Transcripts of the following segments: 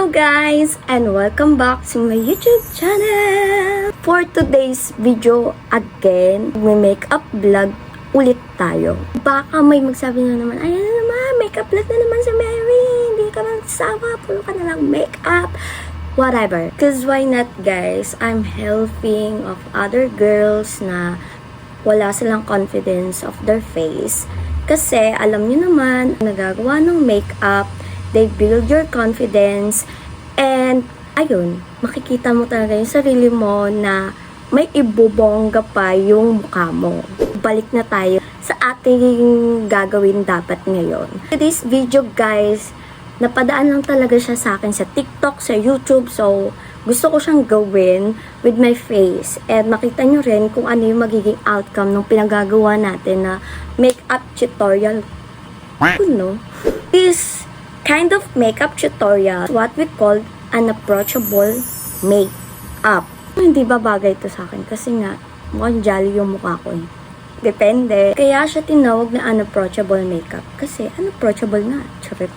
Hello guys and welcome back to my YouTube channel. For today's video again, may makeup vlog ulit tayo. Baka may magsabi na naman, ayan na naman, makeup vlog na naman si Mary. Hindi ka magsawa, puro ka na lang makeup. Whatever. Cause why not guys? I'm helping of other girls na wala silang confidence of their face. Kasi alam niyo naman, nagagawa ng makeup, they build your confidence, and ayun, makikita mo talaga yung sarili mo na may ibubongga pa yung mukha mo. Balik na tayo sa ating gagawin dapat ngayon. This video guys, napadaan lang talaga siya sa akin sa TikTok, sa YouTube, so gusto ko siyang gawin with my face. And makita nyo rin kung ano yung magiging outcome ng pinagagawa natin na makeup tutorial. No? This kind of makeup tutorial, what we call an approachable makeup. Hindi ba bagay ito sa akin? Kasi nga, mukhang jolly yung mukha ko eh. Depende. Kaya siya tinawag na unapproachable makeup. Kasi unapproachable nga. Charit.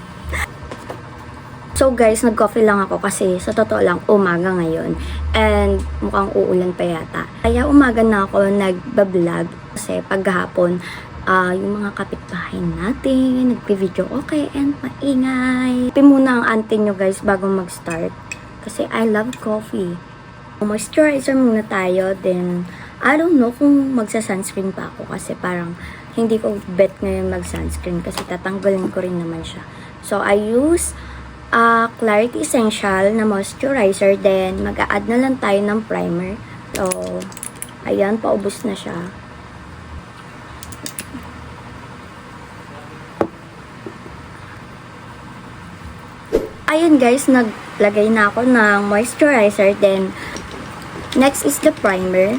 So guys, nag-coffee lang ako kasi sa totoo lang, umaga ngayon. And mukhang uulan pa yata. Kaya umaga na ako nag-vlog. Kasi paghapon, yung mga kapitbahay natin, nagpi-video okay and maingay. Kape muna ang auntie nyo guys bago mag-start. Kasi I love coffee. Moisturizer muna tayo. Then, I don't know kung magsa-sunscreen pa ako. Kasi parang hindi ko bet ngayon mag-sunscreen. Kasi tatanggalin ko rin naman siya. So, I use Clarity Essential na moisturizer. Then, mag-a-add na lang tayo ng primer. So, ayan, paubos na siya. Ayun guys, naglagay na ako ng moisturizer. Then, next is the primer.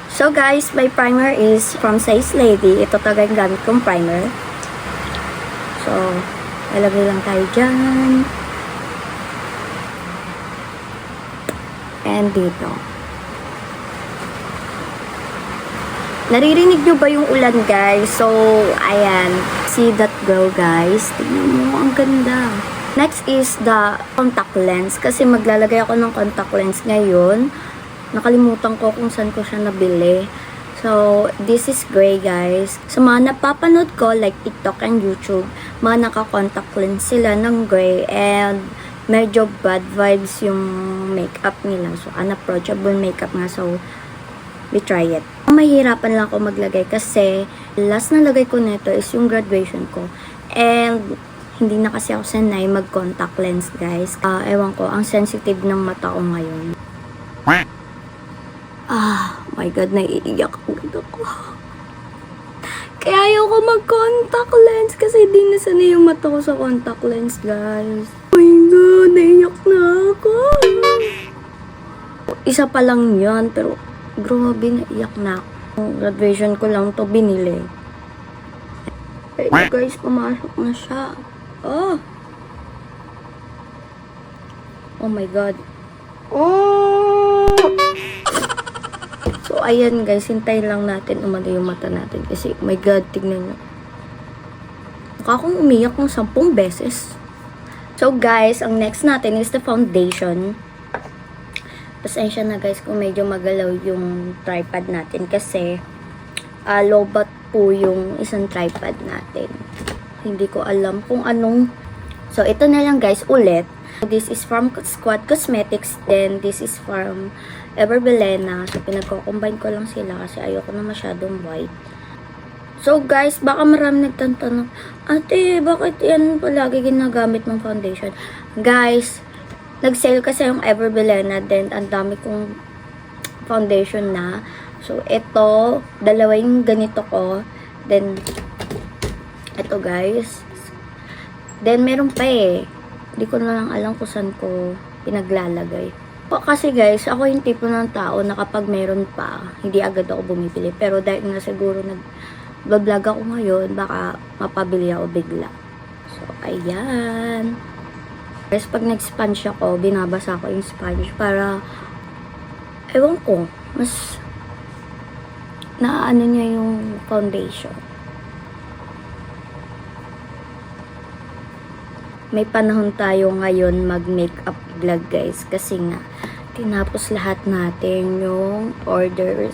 So guys, my primer is from Size Lady. Ito talaga yung gamit kong primer. So, ilagay lang tayo dyan. And dito. Naririnig nyo ba yung ulan guys? So, ayan. See that girl guys? Tignan mo, ang ganda. Next is the contact lens. Kasi maglalagay ako ng contact lens ngayon. Nakalimutan ko kung saan ko siya nabili. So, this is gray guys. Sa mga napapanood ko, like TikTok and YouTube, mga naka-contact lens sila ng gray. And medyo bad vibes yung makeup nila. So, unapproachable makeup nga. So, we try it. Mahirapan lang ako maglagay kasi last na lagay ko nito is yung graduation ko. And hindi na kasi ako sanay mag-contact lens, guys. Ewan ko, ang sensitive ng mata ko ngayon. My God, naiiyak agad ako. Kaya ayoko mag-contact lens kasi di na sanay yung mata ko sa contact lens, guys. Oh my God, naiiyak na ako. Isa pa lang yan, pero grabe, naiiyak na ako. Graduation ko lang to binili. Pero guys, pumasok na siya. Oh my God. So ayan guys, hintayin lang natin umano yung mata natin kasi oh my God, tignan nyo. Mukha akong umiyak ng 10 beses. So guys, ang next natin is the foundation. Pasensya na guys kung medyo magalaw yung tripod natin kasi lobat po yung isang tripod natin. Hindi ko alam kung anong. So, ito na lang guys, ulit. This is from Squad Cosmetics. Then, this is from Everbelena. So, pinagko-combine ko lang sila kasi ayoko na masyadong white. So, guys, baka marami nagtanong, ate, bakit yan palagi ginagamit ng foundation? Guys, nag-sale kasi yung Everbelena. Then, ang dami kong foundation na. So, ito, dalawa yung ganito ko. Then, ito guys. Then meron pa eh. Hindi ko na lang alam kung saan ko pinaglalagay. Kasi guys, ako yung tipo ng tao na kapag meron pa, hindi agad ako bumibili. Pero dahil nga siguro nag-vlog ako ngayon, baka mapabili ako bigla. So, ayan. Guys, pag nag-sponge ako, binabasa ko yung sponge para, ewan ko, mas naano niya yung foundation. may panahon tayo ngayon mag-makeup vlog guys. Kasi nga, tinapos lahat natin yung orders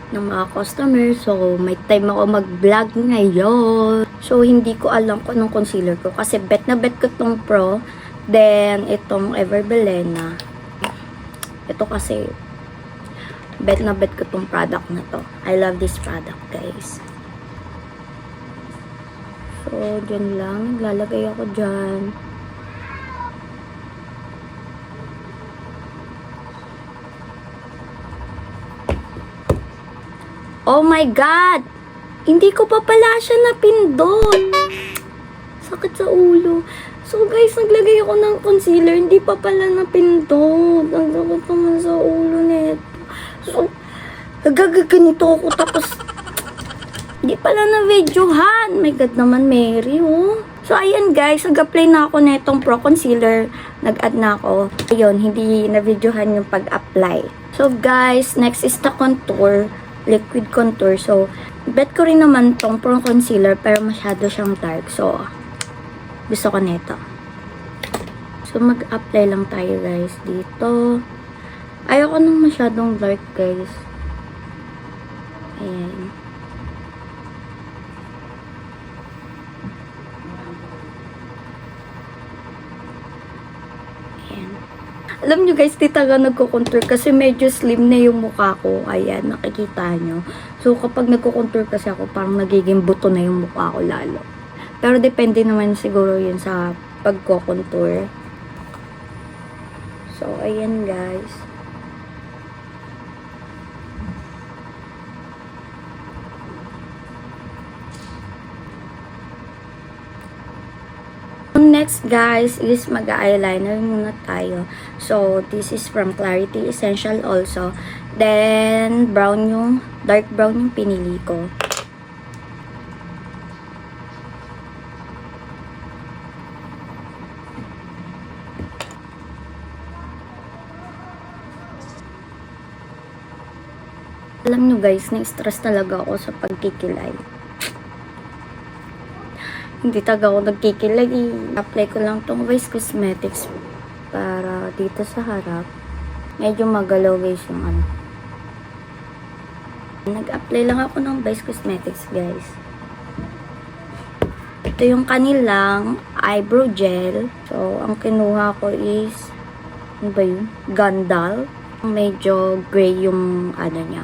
ng mga customers. So, may time ako mag-vlog ngayon. So, hindi ko alam kung anong concealer ko. Kasi bet na bet ko tong Pro. Then, itong Everbelena. Ito kasi, bet na bet ko tong product na to. I love this product, guys. So, dyan lang. Lalagay ako dyan. Oh my God! Hindi ko pa pala siya napindot. Sakit sa ulo. So guys, naglagay ako ng concealer. Hindi pa pala napindot. Ang sakit naman sa ulo nito. So, nagaganito ako tapos hindi pala na-videohan. My God naman, Mary, oh. So, ayan guys, nag-apply na ako netong Pro Concealer. Nag-add na ako. Ayun, hindi na-videohan yung pag-apply. So, guys, next is the contour. Liquid contour. So, bet ko rin naman tong Pro Concealer pero masyado siyang dark. So, gusto ko nito. So, mag-apply lang tayo guys dito. Ayoko nang masyadong dark guys. Ayan. Alam nyo guys, di talaga nagko-contour kasi medyo slim na yung mukha ko. Ayan, nakikita nyo. So, kapag nagko-contour kasi ako, parang nagiging buto na yung mukha ko lalo. Pero depende naman siguro yun sa pagko-contour. So, ayan guys. Next guys is mag-eyeliner muna tayo. So this is from Clarity Essential also. Then brown yung dark brown yung pinili ko. Alam nyo guys, na-stress talaga ako sa pagkikilay. Hindi talaga ako nagkikilay. Apply ko lang tong Vice Cosmetics para dito sa harap. Medyo magalaw guys yung ano. Nag-apply lang ako ng Vice Cosmetics guys. Ito yung kanilang eyebrow gel. So, ang kinuha ko is ano ba yun? Gandal. Medyo gray yung ano niya.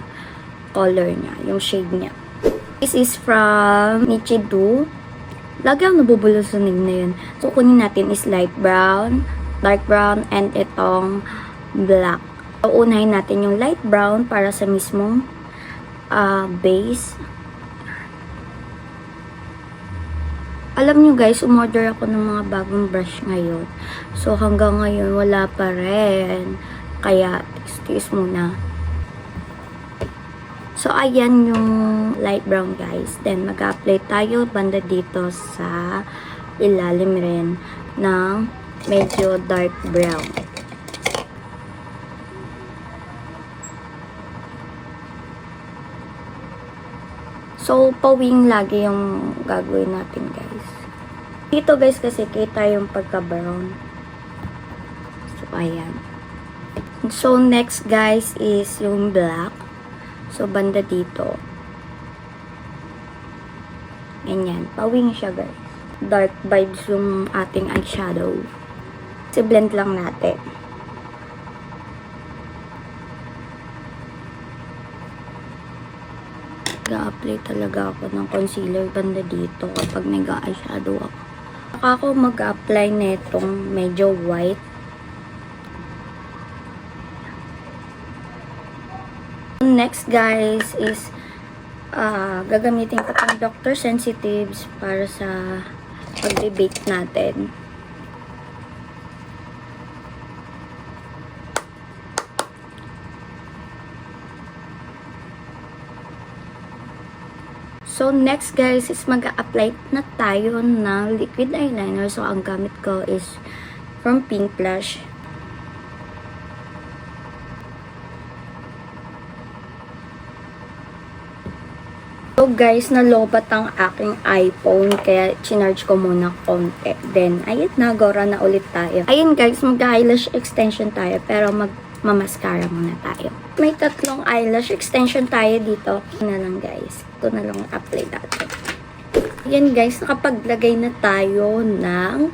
Color niya. Yung shade niya. This is from Nichido. Lagi ako nabubulo sa nig na yun. So, kunin natin is light brown, dark brown, and itong black. So, unahin natin yung light brown para sa mismong base. Alam nyo guys, umorder ako ng mga bagong brush ngayon. So, hanggang ngayon, wala pa rin. Kaya, excuse muna. So, ayan yung light brown guys. Then, mag-apply tayo banda dito sa ilalim rin ng medyo dark brown. So, pawing lagi yung gagawin natin guys. Dito guys kasi kita yung pagka-brown. So, ayan. So, next guys is yung black. So, banda dito. Ganyan. Pawing siya, guys. Dark vibes yung ating eyeshadow. So, blend lang natin. Nag-a-apply talaga ako ng concealer banda dito kapag nag-eyeshadow ako. Saka ako mag-apply netong medyo white. Next guys is gagamitin ko itong Dr. Sensitives para sa pag-debate natin. So next guys is mag-a-apply na tayo ng liquid eyeliner. So ang gamit ko is from Pink Blush. So guys, nalobat ang aking iPhone. Kaya chinarge ko muna konti. Then, ayun na, gora na ulit tayo. Ayun guys, mag-eyelash extension tayo. Pero mamaskara muna tayo. May 3 eyelash extension tayo dito. Ito na lang guys. Ito na lang apply natin. Ayan guys, nakapaglagay na tayo ng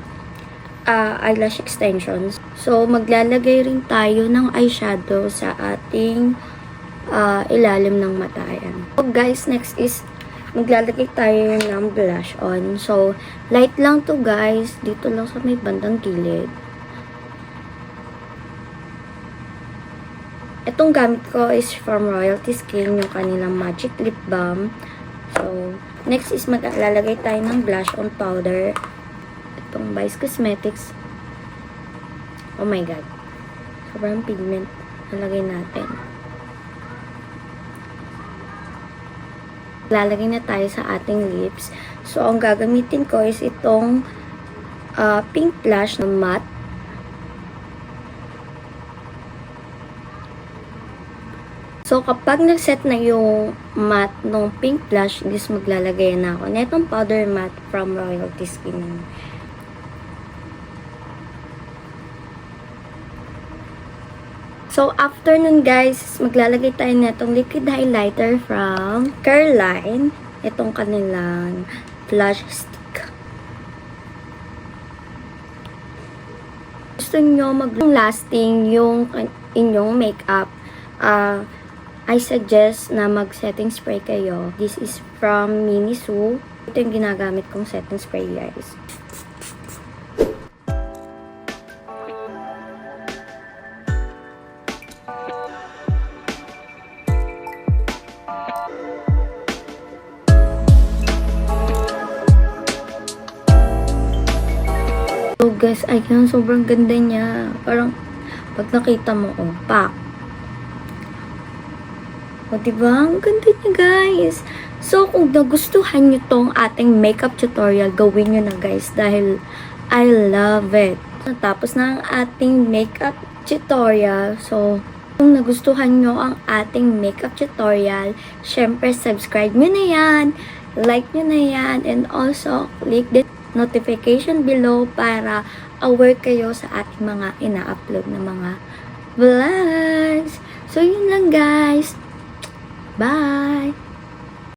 eyelash extensions. So, maglalagay rin tayo ng eyeshadow sa ating ilalim ng mata. Ayan. So, guys, next is maglalagay tayo ng blush on. So, light lang to guys. Dito lang sa may bandang gilid. Itong gamit ko is from Royalty Skin, yung kanilang Magic Lip Balm. So, next is maglalagay tayo ng blush on powder. Itong Vice Cosmetics. Oh my god. Sobrang pigment. Nalagay natin. Lalagay na tayo sa ating lips. So, ang gagamitin ko is itong pink blush na matte. So, kapag nag-set na yung matte ng pink blush, this maglalagay na ako na itong powder matte from Royalty Skin. So, after nun guys, maglalagay tayo na itong liquid highlighter from Careline. Itong kanilang blush stick. Gusto nyo mag-lasting yung inyong makeup, I suggest na mag-setting spray kayo. This is from Miniso. Ito yung ginagamit kong setting spray guys. So guys, ayun, sobrang ganda niya. Parang, pag nakita mo, oh, pak. O, diba? Ang ganda niya, guys. So, kung nagustuhan nyo tong ating makeup tutorial, gawin nyo na, guys. Dahil, I love it. Natapos na ang ating makeup tutorial. So, kung nagustuhan nyo ang ating makeup tutorial, syempre, subscribe nyo na yan. Like nyo na yan. And also, click the notification below para aware kayo sa ating mga ina-upload na mga vlogs. So, yun lang, guys. Bye!